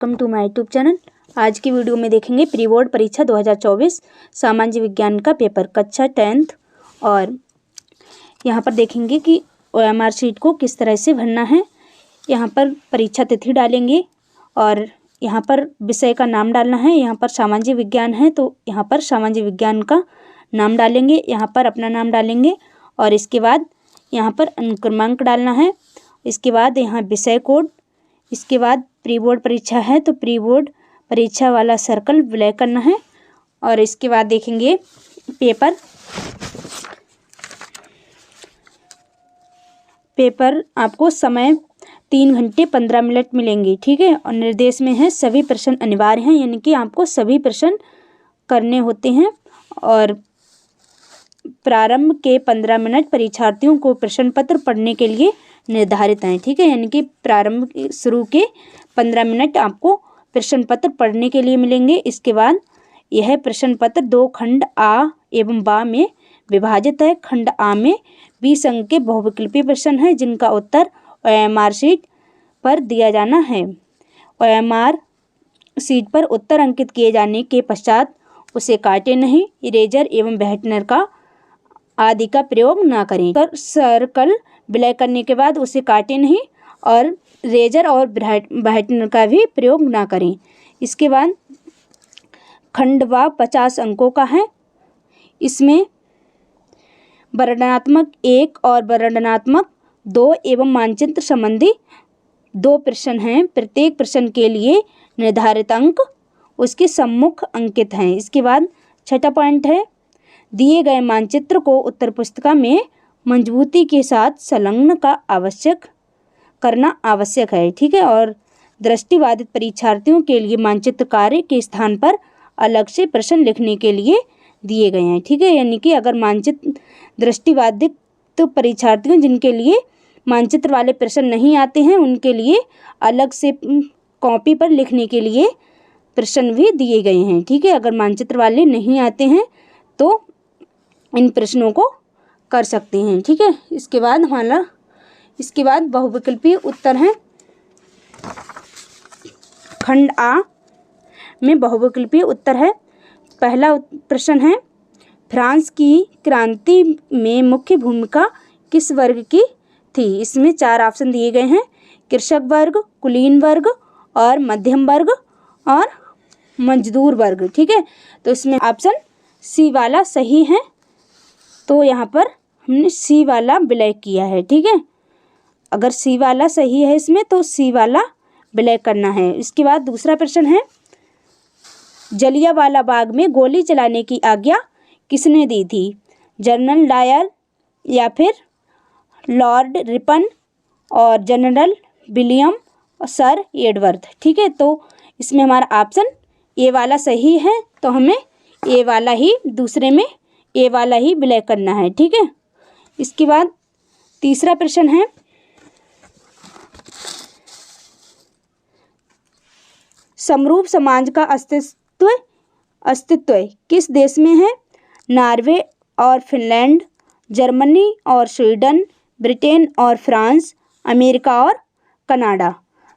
Welcome to my YouTube channel. आज की video में देखेंगे प्री बोर्ड परीक्षा 2024 सामान्य विज्ञान का पेपर कक्षा 10th। और यहाँ पर देखेंगे कि OMR शीट को किस तरह से भरना है। यहाँ पर परीक्षा तिथि डालेंगे और यहाँ पर विषय का नाम डालना है। यहाँ पर सामान्य विज्ञान है तो यहाँ पर सामान्य विज्ञान का नाम डालेंगे, यहाँ पर अपना नाम डालेंगे और इसके बाद यहाँ पर अनुक्रमांक डालना है। इसके बाद यहाँ विषय कोड, इसके बाद प्री बोर्ड परीक्षा है तो प्री बोर्ड परीक्षा वाला सर्कल ब्लैक करना है। और इसके बाद देखेंगे पेपर आपको समय 3 घंटे 15 मिनट मिलेंगे, ठीक है। और निर्देश में है सभी प्रश्न अनिवार्य हैं, यानी कि आपको सभी प्रश्न करने होते हैं। और प्रारंभ के 15 मिनट परीक्षार्थियों को प्रश्न पत्र पढ़ने के लिए निर्धारित हैं, ठीक है। यानी कि प्रारंभ शुरू के 15 मिनट आपको प्रश्न पत्र पढ़ने के लिए मिलेंगे। इसके बाद यह प्रश्न पत्र 2 खंड आ एवं बा में विभाजित है। खंड आ में 20 अंक के बहुविकल्पीय प्रश्न हैं जिनका उत्तर OMR शीट पर दिया जाना है। OMR शीट पर उत्तर अंकित किए जाने के पश्चात उसे काटे नहीं, इरेजर एवं व्हाइटनर का आदि का प्रयोग ना करें। सर्कल ब्लैक करने के बाद उसे काटे नहीं और रेजर और व्हाइटनर का भी प्रयोग ना करें। इसके बाद खंड व 50 अंकों का है। इसमें वर्णनात्मक 1 और वर्णनात्मक 2 एवं मानचित्र संबंधी 2 प्रश्न हैं। प्रत्येक प्रश्न के लिए निर्धारित अंक उसके सम्मुख अंकित हैं। इसके बाद 6ठा पॉइंट है, दिए गए मानचित्र को उत्तर पुस्तिका में मजबूती के साथ संलग्न करना आवश्यक है, ठीक है। और दृष्टिबाधित परीक्षार्थियों के लिए मानचित्र कार्य के स्थान पर अलग से प्रश्न लिखने के लिए दिए गए हैं, ठीक है। यानी कि अगर मानचित्र दृष्टिबाधित परीक्षार्थियों जिनके लिए मानचित्र वाले प्रश्न नहीं आते हैं उनके लिए अलग से कॉपी पर लिखने के लिए प्रश्न भी दिए गए हैं, ठीक है। अगर मानचित्र वाले नहीं आते हैं तो इन प्रश्नों को कर सकते हैं, ठीक है। इसके बाद बहुविकल्पीय उत्तर हैं। खंड आ में बहुविकल्पीय उत्तर है। पहला प्रश्न है, फ्रांस की क्रांति में मुख्य भूमिका किस वर्ग की थी। इसमें 4 ऑप्शन दिए गए हैं, कृषक वर्ग, कुलीन वर्ग और मध्यम वर्ग और मजदूर वर्ग, ठीक है। तो इसमें ऑप्शन सी वाला सही है, तो यहाँ पर हमने सी वाला ब्लैक किया है, ठीक है। अगर सी वाला सही है इसमें तो सी वाला ब्लैक करना है। इसके बाद दूसरा प्रश्न है, जलियांवाला बाग में गोली चलाने की आज्ञा किसने दी थी। जनरल डायर या फिर लॉर्ड रिपन और जनरल विलियम और सर एडवर्थ, ठीक है। तो इसमें हमारा ऑप्शन ए वाला सही है, तो हमें ए वाला ही दूसरे में ए वाला ही ब्लैक करना है, ठीक है। इसके बाद तीसरा प्रश्न है, समरूप समाज का अस्तित्व किस देश में है। नॉर्वे और फिनलैंड, जर्मनी और स्वीडन, ब्रिटेन और फ्रांस, अमेरिका और कनाडा।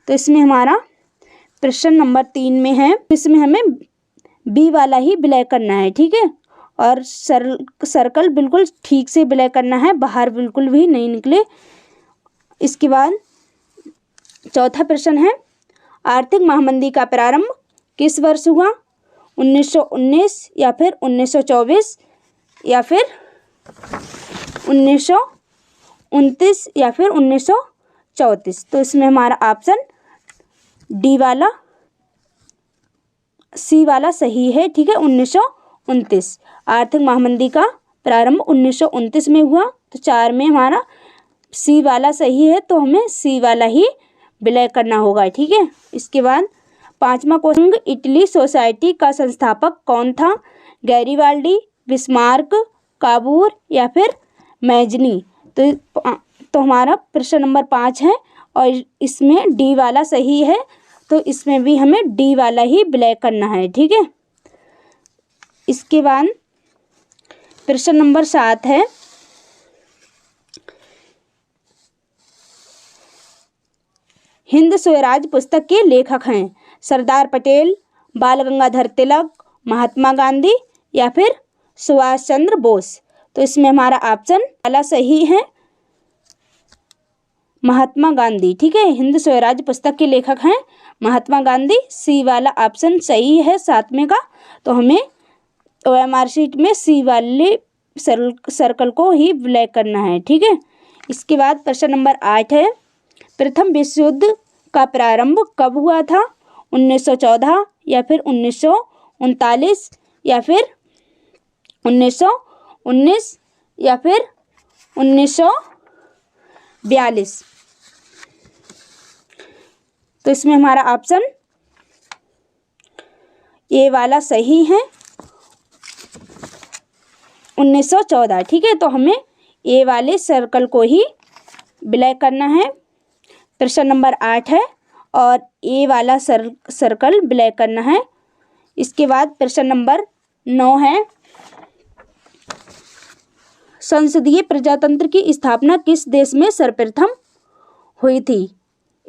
तो इसमें हमारा प्रश्न नंबर 3 में है, इसमें हमें बी वाला ही ब्लैक करना है, ठीक है। और सर्कल बिल्कुल ठीक से ब्लैक करना है, बाहर बिल्कुल भी नहीं निकले। इसके बाद चौथा प्रश्न है, आर्थिक महामंदी का प्रारंभ किस वर्ष हुआ। 1919 या फिर 1924 या फिर 1929 या फिर 1934। तो इसमें हमारा ऑप्शन डी वाला सी वाला सही है, ठीक है। 1929 आर्थिक महामंदी का प्रारंभ 1929 में हुआ, तो 4 में हमारा सी वाला सही है, तो हमें सी वाला ही ब्लैक करना होगा, ठीक है। इसके बाद 5वां क्वेश्चन, इटली सोसाइटी का संस्थापक कौन था। गैरीबाल्डी, बिस्मार्क, काबूर या फिर मैजनी। तो हमारा प्रश्न नंबर 5 है और इसमें डी वाला सही है, तो इसमें भी हमें डी वाला ही ब्लैक करना है, ठीक है। इसके बाद प्रश्न नंबर 7 है, हिंद स्वराज पुस्तक के लेखक हैं। सरदार पटेल, बाल गंगाधर तिलक, महात्मा गांधी या फिर सुभाष चंद्र बोस। तो इसमें हमारा ऑप्शन वाला सही है महात्मा गांधी। ठीक है, हिंद स्वराज पुस्तक के लेखक हैं महात्मा गांधी। सी वाला ऑप्शन सही है 7वें का। तो हमें OMR शीट में सी वाले सर्कल को ही ब्लैक करना है। ठीक है, इसके बाद प्रश्न नंबर 8 है, प्रथम विश्व युद्ध का प्रारंभ कब हुआ था? 1914 या फिर 1939 या फिर 1919 या फिर 1942। तो इसमें हमारा ऑप्शन ए वाला सही है 1914। ठीक है, तो हमें ए वाले सर्कल को ही ब्लैक करना है। प्रश्न नंबर 8 है और ए वाला सर्कल ब्लैक करना है। इसके बाद प्रश्न नंबर 9 है, संसदीय प्रजातंत्र की स्थापना किस देश में सर्वप्रथम हुई थी?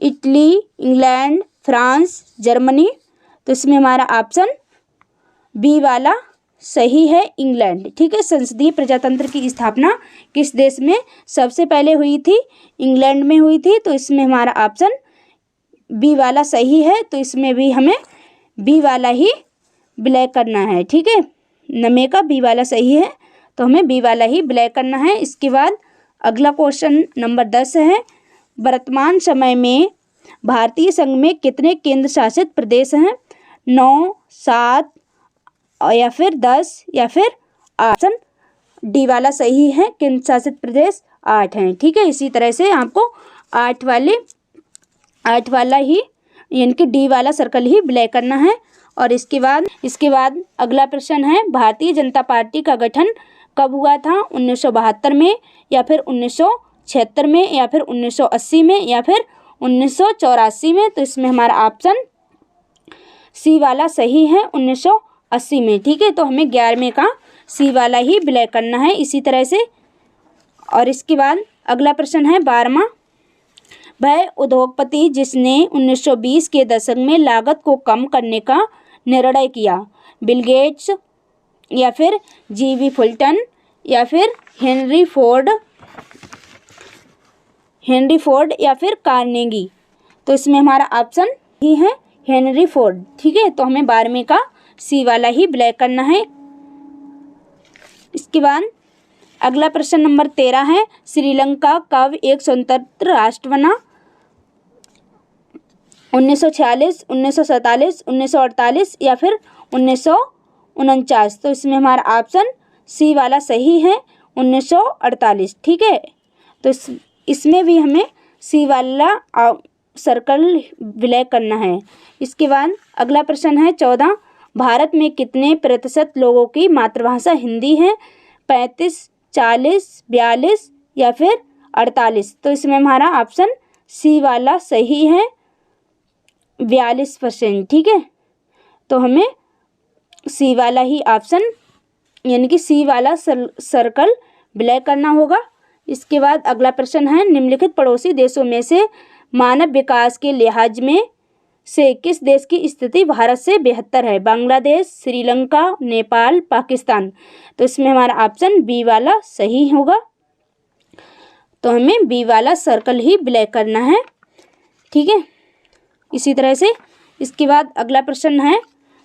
Italy, England, France, Germany. तो इसमें हमारा ऑप्शन बी वाला सही है इंग्लैंड। ठीक है, संसदीय प्रजातंत्र की स्थापना किस देश में सबसे पहले हुई थी? इंग्लैंड में हुई थी। तो इसमें हमारा ऑप्शन बी वाला सही है। तो इसमें भी हमें बी वाला ही ब्लैक करना है। ठीक है, 9 का बी वाला सही है, तो हमें बी वाला ही ब्लैक करना है। इसके बाद अगला क्वेश्चन नंबर 10 है, वर्तमान समय में भारतीय संघ में कितने केंद्र शासित प्रदेश हैं? 9, 7 या फिर 10 या फिर 8। ऑप्शन डी वाला सही है, केंद्र शासित प्रदेश 8 हैं। ठीक है, इसी तरह से आपको 8 वाला ही यानी कि डी वाला सर्कल ही ब्लैक करना है। और इसके बाद अगला प्रश्न है, भारतीय जनता पार्टी का गठन कब हुआ था? 1972 में या फिर 1976 में या फिर 1980 में या फिर 1984 में। तो इसमें हमारा ऑप्शन सी वाला सही है 1980 में। ठीक है, तो हमें 11वें का सी वाला ही ब्लैक करना है इसी तरह से। और इसके बाद अगला प्रश्न है 12वां, वह उद्योगपति जिसने 1920 के दशक में लागत को कम करने का निर्णय किया? बिल गेट्स या फिर जीवी फुलटन या फिर हेनरी फोर्ड या फिर कार्नेगी। तो इसमें हमारा ऑप्शन ही है हेनरी फोर्ड। ठीक है, तो हमें 12वें का सी वाला ही ब्लैक करना है। इसके बाद अगला प्रश्न नंबर 13 है, श्रीलंका कब एक स्वतंत्र राष्ट्र बना? 1946, 1947, 1948 या फिर 1949। तो इसमें हमारा ऑप्शन सी वाला सही है 1948। ठीक है, तो इसमें भी हमें सी वाला सर्कल ब्लैक करना है। इसके बाद अगला प्रश्न है 14, भारत में कितने प्रतिशत लोगों की मातृभाषा हिंदी है? 35, 40, 42 या फिर 48। तो इसमें हमारा ऑप्शन सी वाला सही है 42%। ठीक है, तो हमें सी वाला ही ऑप्शन यानी कि सी वाला सर्कल ब्लैक करना होगा। इसके बाद अगला प्रश्न है, निम्नलिखित पड़ोसी देशों में से मानव विकास के लिहाज में से किस देश की स्थिति भारत से बेहतर है? बांग्लादेश, श्रीलंका, नेपाल, पाकिस्तान। तो इसमें हमारा ऑप्शन बी वाला सही होगा। तो हमें बी वाला सर्कल ही ब्लैक करना है। ठीक है, इसी तरह से इसके बाद अगला प्रश्न है,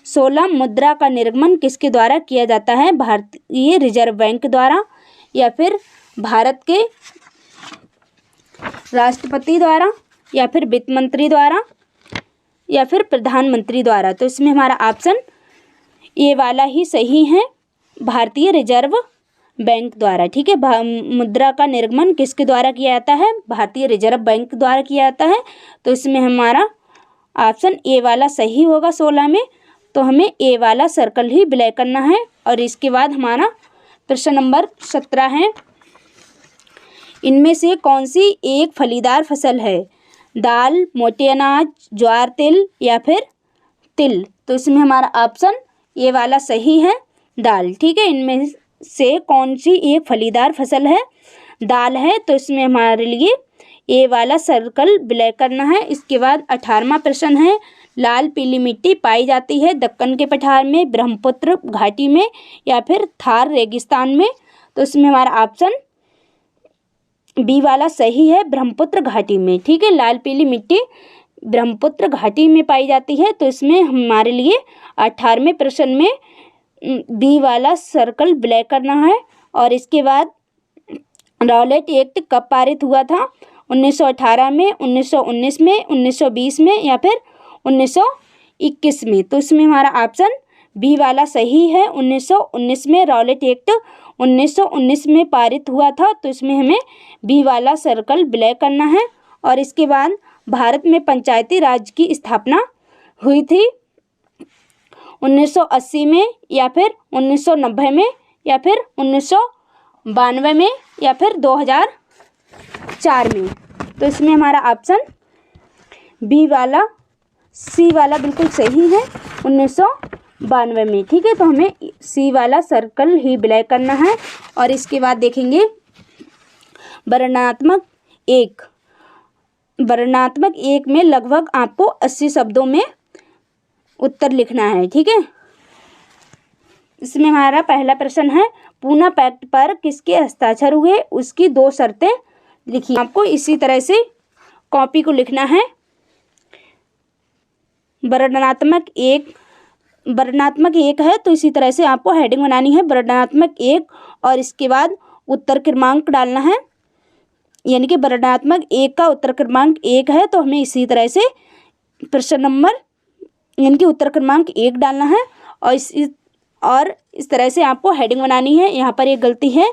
16 मुद्रा का निर्गमन किसके द्वारा किया जाता है? भारतीय रिजर्व बैंक द्वारा या फिर भारत के राष्ट्रपति द्वारा या फिर वित्त मंत्री द्वारा या फिर प्रधानमंत्री द्वारा। तो इसमें हमारा ऑप्शन ए वाला ही सही है, भारतीय रिजर्व बैंक द्वारा। ठीक है, मुद्रा का निर्गमन किसके द्वारा किया जाता है? भारतीय रिजर्व बैंक द्वारा किया जाता है। तो इसमें हमारा ऑप्शन ए वाला सही होगा 16 में। तो हमें ए वाला सर्कल ही ब्लैक करना है। और इसके बाद हमारा प्रश्न नंबर 17 है, इनमें से कौन सी एक फलीदार फसल है? दाल, मोटे अनाज, ज्वार, तिल या फिर तिल। तो इसमें हमारा ऑप्शन ए वाला सही है दाल। ठीक है, इनमें से कौन सी एक फलीदार फसल है? दाल है। तो इसमें हमारे लिए ए वाला सर्कल ब्लैक करना है। इसके बाद 18वां प्रश्न है, लाल पीली मिट्टी पाई जाती है दक्कन के पठार में, ब्रह्मपुत्र घाटी में या फिर थार रेगिस्तान में। तो इसमें हमारा ऑप्शन बी वाला सही है, ब्रह्मपुत्र घाटी में। ठीक है, लाल पीली मिट्टी ब्रह्मपुत्र घाटी में पाई जाती है। तो इसमें हमारे लिए 18वें प्रश्न में बी वाला सर्कल ब्लैक करना है। और इसके बाद रॉलेट एक्ट कब पारित हुआ था? 1918 में, 1919 में, 1920 में या फिर 1921 में। तो इसमें हमारा ऑप्शन बी वाला सही है, 1919 में रॉलेट एक्ट 1919 में पारित हुआ था। तो इसमें हमें बी वाला सर्कल ब्लैक करना है। और इसके बाद भारत में पंचायती राज की स्थापना हुई थी 1980 में या फिर 1990 में या फिर 1992 में या फिर 2004 में। तो इसमें हमारा ऑप्शन बी वाला, सी वाला बिल्कुल सही है, 1992 में। ठीक है, तो हमें सी वाला सर्कल ही ब्लैक करना है। और इसके बाद देखेंगे वर्णनात्मक एक। वर्णनात्मक एक में लगभग आपको 80 शब्दों में उत्तर लिखना है। ठीक है, इसमें हमारा पहला प्रश्न है, पूना पैक्ट पर किसके हस्ताक्षर हुए, उसकी 2 शर्तें लिखिए। आपको इसी तरह से कॉपी को लिखना है। वर्णनात्मक एक है तो इसी तरह से आपको हेडिंग बनानी है, वर्णनात्मक एक, और इसके बाद उत्तर क्रमांक डालना है। यानी कि वर्णनात्मक एक का उत्तर क्रमांक 1 है तो हमें इसी तरह से प्रश्न नंबर यानी कि उत्तर क्रमांक 1 डालना है। और इस तरह से आपको हेडिंग बनानी है। यहाँ पर एक गलती है,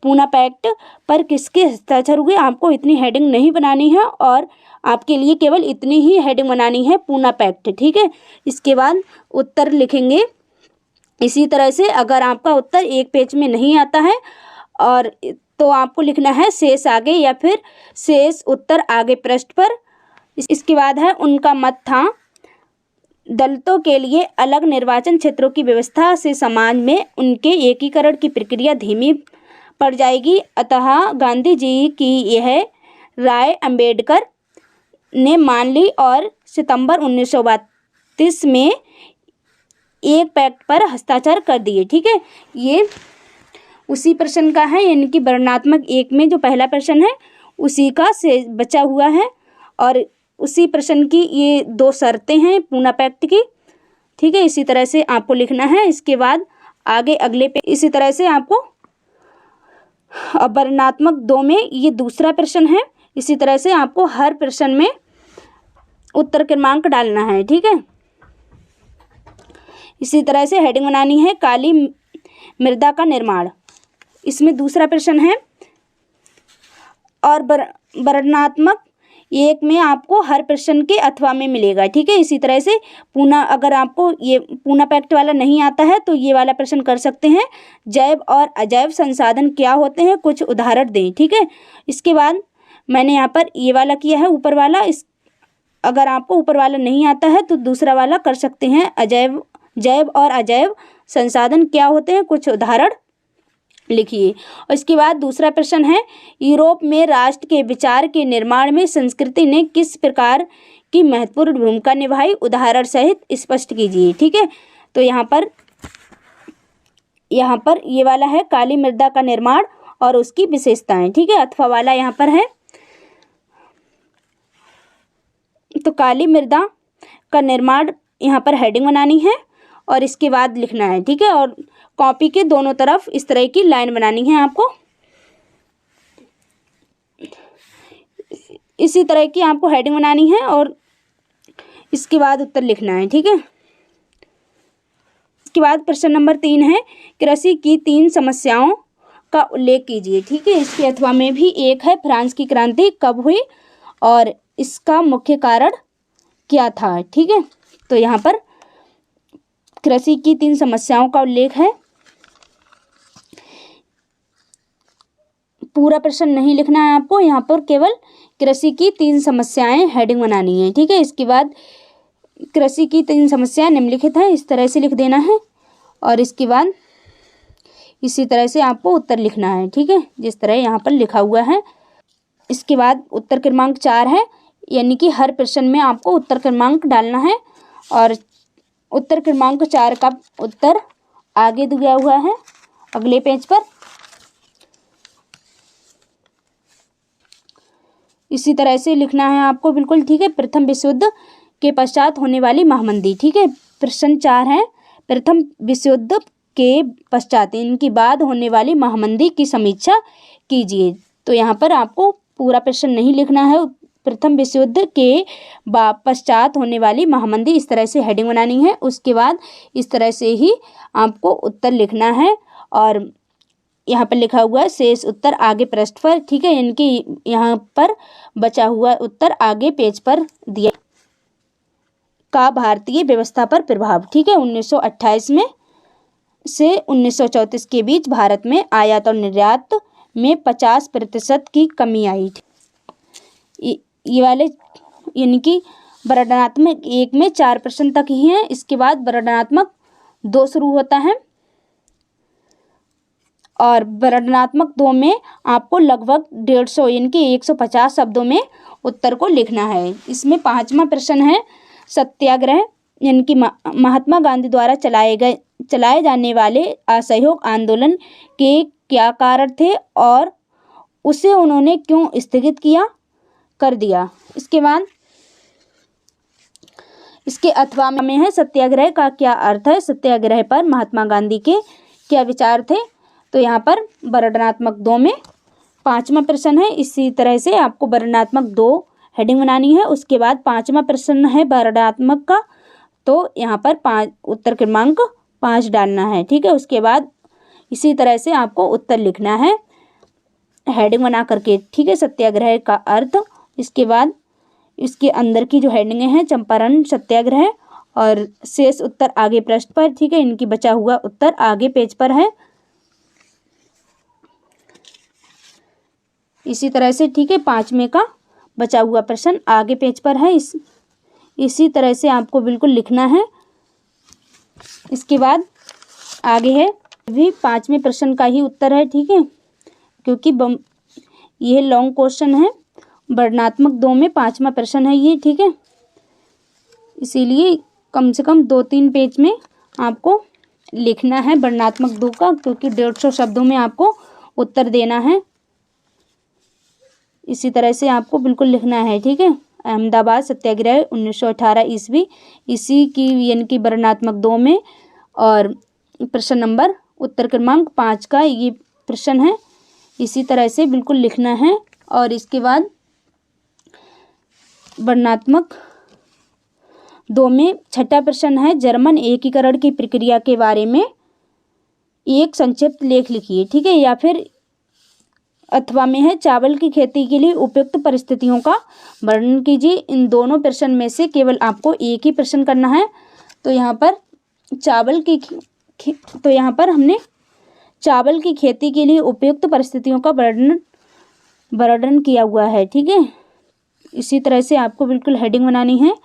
पूना पैक्ट पर किसके हस्ताक्षर हुए, आपको इतनी हेडिंग नहीं बनानी है और आपके लिए केवल इतनी ही हेडिंग बनानी है, पूना पैक्ट। ठीक है, इसके बाद उत्तर लिखेंगे इसी तरह से। अगर आपका उत्तर एक पेज में नहीं आता है और तो आपको लिखना है शेष आगे या फिर शेष उत्तर आगे पृष्ठ पर। इसके बाद है, उनका मत था दलितों के लिए अलग निर्वाचन क्षेत्रों की व्यवस्था से समाज में उनके एकीकरण की प्रक्रिया धीमी पड़ जाएगी, अतः गांधी जी की यह राय अंबेडकर ने मान ली और सितंबर 1932 में एक पैक्ट पर हस्ताक्षर कर दिए। ठीक है, ये उसी प्रश्न का है, यानी कि वर्णनात्मक एक में जो पहला प्रश्न है उसी का से बचा हुआ है और उसी प्रश्न की ये 2 शर्तें हैं पूना पैक्ट की। ठीक है, इसी तरह से आपको लिखना है। इसके बाद आगे अगले पे इसी तरह से आपको वर्णनात्मक 2 में ये दूसरा प्रश्न है। इसी तरह से आपको हर प्रश्न में उत्तर क्रमांक डालना है। ठीक है, इसी तरह से हेडिंग बनानी है, काली मृदा का निर्माण, इसमें दूसरा प्रश्न है। और वर्णनात्मक एक में आपको हर प्रश्न के अथवा में मिलेगा। ठीक है, इसी तरह से पूना, अगर आपको ये पूना पैक्ट वाला नहीं आता है तो ये वाला प्रश्न कर सकते हैं, जैव और अजैव संसाधन क्या होते हैं, कुछ उदाहरण दें। ठीक है, इसके बाद मैंने यहाँ पर ये वाला किया है ऊपर वाला। अगर आपको ऊपर वाला नहीं आता है तो दूसरा वाला कर सकते हैं, जैव और अजैव संसाधन क्या होते हैं, कुछ उदाहरण लिखिए। और इसके बाद दूसरा प्रश्न है, यूरोप में राष्ट्र के विचार के निर्माण में संस्कृति ने किस प्रकार की महत्वपूर्ण भूमिका निभाई, उदाहरण सहित स्पष्ट कीजिए। ठीक है, तो यहाँ पर ये वाला है काली मृदा का निर्माण और उसकी विशेषताएं। ठीक है, अथवा वाला यहाँ पर है। तो काली मृदा का निर्माण यहाँ पर हेडिंग बनानी है और इसके बाद लिखना है। ठीक है, और कॉपी के दोनों तरफ इस तरह की लाइन बनानी है आपको, इसी तरह की आपको हेडिंग बनानी है और इसके बाद उत्तर लिखना है। ठीक है, इसके बाद प्रश्न नंबर 3 है, कृषि की 3 समस्याओं का उल्लेख कीजिए। ठीक है, इसके अथवा में भी एक है, फ्रांस की क्रांति कब हुई और इसका मुख्य कारण क्या था। ठीक है, तो यहाँ पर कृषि की 3 समस्याओं का उल्लेख है। पूरा प्रश्न नहीं लिखना है आपको, यहाँ पर केवल कृषि की 3 समस्याएं हेडिंग बनानी है। ठीक है, इसके बाद कृषि की 3 समस्याएं निम्नलिखित हैं, इस तरह से लिख देना है और इसके बाद इसी तरह से आपको उत्तर लिखना है। ठीक है, जिस तरह यहाँ पर लिखा हुआ है। इसके बाद उत्तर क्रमांक 4 है, यानी कि हर प्रश्न में आपको उत्तर क्रमांक डालना है और उत्तर क्रमांक 4 का उत्तर आगे दिया हुआ है अगले पेज पर। इसी तरह से लिखना है आपको बिल्कुल, ठीक है। प्रथम विश्व युद्ध के पश्चात होने वाली महामंदी, ठीक है। प्रश्न 4 है, प्रथम विश्व युद्ध के पश्चात इनकी बाद होने वाली महामंदी की समीक्षा कीजिए। तो यहाँ पर आपको पूरा प्रश्न नहीं लिखना है। प्रथम विश्व युद्ध के पश्चात होने वाली महामंदी, इस तरह से हेडिंग बनानी है। उसके बाद इस तरह से ही आपको उत्तर लिखना है और यहाँ पर लिखा हुआ है शेष उत्तर आगे पृष्ठ पर, ठीक है। इनकी यहाँ पर बचा हुआ उत्तर आगे पेज पर दिया का भारतीय व्यवस्था पर प्रभाव, ठीक है। 1928 में से 1934 के बीच भारत में आयात और निर्यात में 50% की कमी आई। ये वाले यानी कि वर्णनात्मक 1 में 4% तक ही है। इसके बाद वर्णनात्मक 2 शुरू होता है और वर्णनात्मक 2 में आपको लगभग 150 यानी कि 150 शब्दों में उत्तर को लिखना है। इसमें 5वां प्रश्न है, सत्याग्रह यानी कि महात्मा गांधी द्वारा चलाए जाने वाले असहयोग आंदोलन के क्या कारण थे और उसे उन्होंने क्यों स्थगित कर दिया। इसके बाद इसके अथवा में है, सत्याग्रह का क्या अर्थ है, सत्याग्रह पर महात्मा गांधी के क्या विचार थे। तो यहाँ पर वर्णनात्मक 2 में 5वां प्रश्न है। इसी तरह से आपको वर्णनात्मक 2 हेडिंग बनानी है। उसके बाद 5वां प्रश्न है वर्णनात्मक का, तो यहाँ पर 5 उत्तर क्रमांक 5 डालना है, ठीक है। उसके बाद इसी तरह से आपको उत्तर लिखना है हेडिंग बना करके, ठीक है। सत्याग्रह का अर्थ, इसके बाद इसके अंदर की जो हेडिंग है चंपारण सत्याग्रह और शेष उत्तर आगे पृष्ठ पर, ठीक है। इनकी बचा हुआ उत्तर आगे पेज पर है। इसी तरह से, ठीक है, 5वें का बचा हुआ प्रश्न आगे पेज पर है। इसी तरह से आपको बिल्कुल लिखना है। इसके बाद आगे है भी 5वें प्रश्न का ही उत्तर है, ठीक है, क्योंकि यह लॉन्ग क्वेश्चन है। वर्णनात्मक 2 में 5वां प्रश्न है ये, ठीक है। इसीलिए कम से कम 2-3 पेज में आपको लिखना है वर्णनात्मक 2 का, क्योंकि 150 शब्दों में आपको उत्तर देना है। इसी तरह से आपको बिल्कुल लिखना है, ठीक है। अहमदाबाद सत्याग्रह 1918 ईस्वी, इसी की यानी कि वर्णनात्मक 2 में और प्रश्न नंबर उत्तर क्रमांक 5 का ये प्रश्न है। इसी तरह से बिल्कुल लिखना है। और इसके बाद वर्णनात्मक 2 में 6वां प्रश्न है, जर्मन एकीकरण की प्रक्रिया के बारे में एक संक्षिप्त लेख लिखिए, ठीक है। या फिर अथवा में है, चावल की खेती के लिए उपयुक्त परिस्थितियों का वर्णन कीजिए। इन दोनों प्रश्न में से केवल आपको एक ही प्रश्न करना है। तो यहाँ पर हमने चावल की खेती के लिए उपयुक्त परिस्थितियों का वर्णन किया हुआ है, ठीक है। इसी तरह से आपको बिल्कुल हेडिंग बनानी है।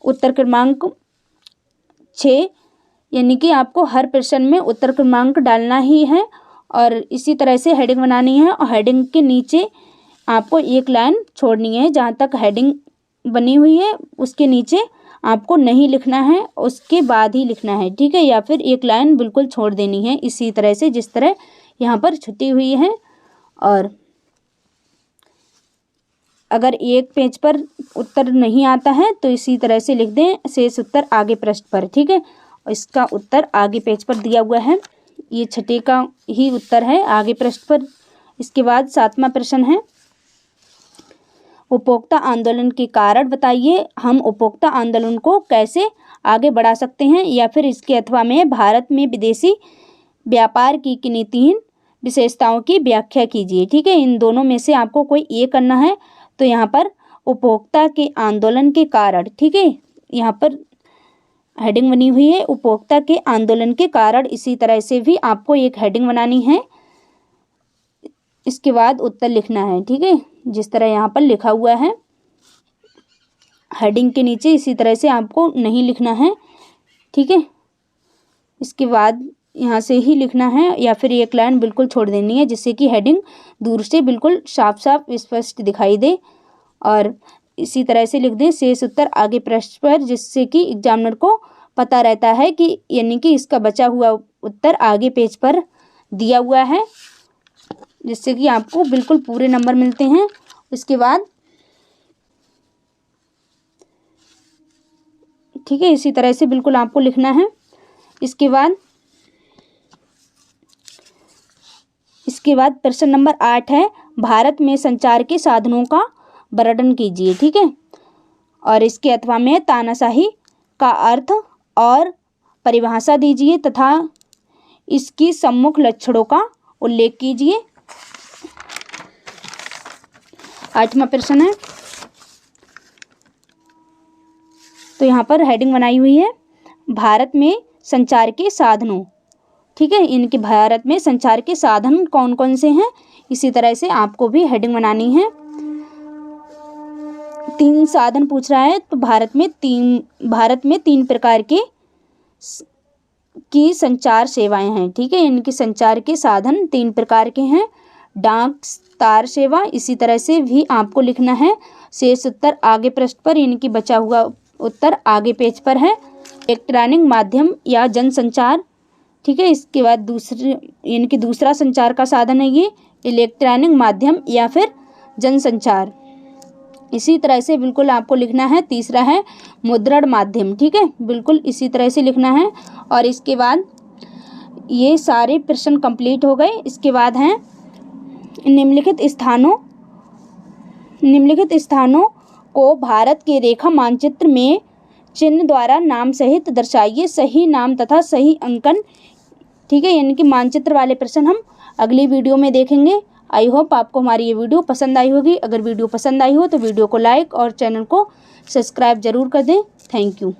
उत्तर क्रमांक 6 यानी कि आपको हर प्रश्न में उत्तर क्रमांक डालना ही है और इसी तरह से हेडिंग बनानी है। और हेडिंग के नीचे आपको एक लाइन छोड़नी है। जहाँ तक हेडिंग बनी हुई है उसके नीचे आपको नहीं लिखना है, उसके बाद ही लिखना है, ठीक है। या फिर एक लाइन बिल्कुल छोड़ देनी है, इसी तरह से जिस तरह यहाँ पर छुट्टी हुई है। और अगर एक पेज पर उत्तर नहीं आता है तो इसी तरह से लिख दें शेष उत्तर आगे पृष्ठ पर, ठीक है। और इसका उत्तर आगे पेज पर दिया हुआ है, ये 6 का ही उत्तर है आगे पृष्ठ पर। इसके बाद 7वां प्रश्न है, उपभोक्ता आंदोलन के कारण बताइए। हम उपभोक्ता आंदोलन को कैसे आगे बढ़ा सकते हैं। या फिर इसके अथवा में भारत में विदेशी व्यापार की किन्हीं 3 विशेषताओं की व्याख्या कीजिए, ठीक है। इन दोनों में से आपको कोई एक करना है। तो यहाँ पर उपभोक्ता के आंदोलन के कारण, ठीक है, यहाँ पर हेडिंग बनी हुई है उपभोक्ता के आंदोलन के कारण। इसी तरह से भी आपको एक हेडिंग बनानी है। इसके बाद उत्तर लिखना है, ठीक है, जिस तरह यहाँ पर लिखा हुआ है हेडिंग के नीचे, इसी तरह से आपको नहीं लिखना है, ठीक है। इसके बाद यहाँ से ही लिखना है या फिर एक लाइन बिल्कुल छोड़ देनी है, जिससे कि हेडिंग दूर से बिल्कुल साफ साफ स्पष्ट दिखाई दे। और इसी तरह से लिख दें शेष उत्तर आगे पृष्ठ पर, जिससे कि एग्जामिनर को पता रहता है कि यानी कि इसका बचा हुआ उत्तर आगे पेज पर दिया हुआ है, जिससे कि आपको बिल्कुल पूरे नंबर मिलते हैं। इसके बाद ठीक है, इसी तरह से बिल्कुल आपको लिखना है। इसके बाद प्रश्न नंबर 8 है, भारत में संचार के साधनों का वर्णन कीजिए। ठीक है, और इसके अथवा में तानाशाही का अर्थ और परिभाषा दीजिए तथा इसकी सम्मुख लक्षणों का उल्लेख कीजिए। 8वां प्रश्न है, तो यहाँ पर हेडिंग बनाई हुई है भारत में संचार के साधनों। ठीक है, इनके भारत में संचार के साधन कौन कौन से हैं, इसी तरह से आपको भी हेडिंग बनानी है। 3 साधन पूछ रहा है, तो भारत में तीन प्रकार की संचार सेवाएं हैं। ठीक है, इनके संचार के साधन 3 प्रकार के हैं। डाक तार सेवा, इसी तरह से भी आपको लिखना है। शेष उत्तर आगे पृष्ठ पर, इनकी बचा हुआ उत्तर आगे पेज पर है। इलेक्ट्रॉनिक माध्यम या जनसंचार। ठीक है, इसके बाद इनकी दूसरा संचार का साधन है ये इलेक्ट्रॉनिक माध्यम या फिर जनसंचार। इसी तरह से बिल्कुल आपको लिखना है। तीसरा है मुद्रण माध्यम। ठीक है, बिल्कुल इसी तरह से लिखना है। और इसके बाद ये सारे प्रश्न कंप्लीट हो गए। इसके बाद हैं निम्नलिखित स्थानों को भारत के रेखा मानचित्र में चिन्ह द्वारा नाम सहित दर्शाइए। सही नाम तथा सही अंकन। ठीक है, यानी कि मानचित्र वाले प्रश्न हम अगली वीडियो में देखेंगे। आई होप आपको हमारी ये वीडियो पसंद आई होगी। अगर वीडियो पसंद आई हो तो वीडियो को लाइक और चैनल को सब्सक्राइब जरूर कर दें। Thank you.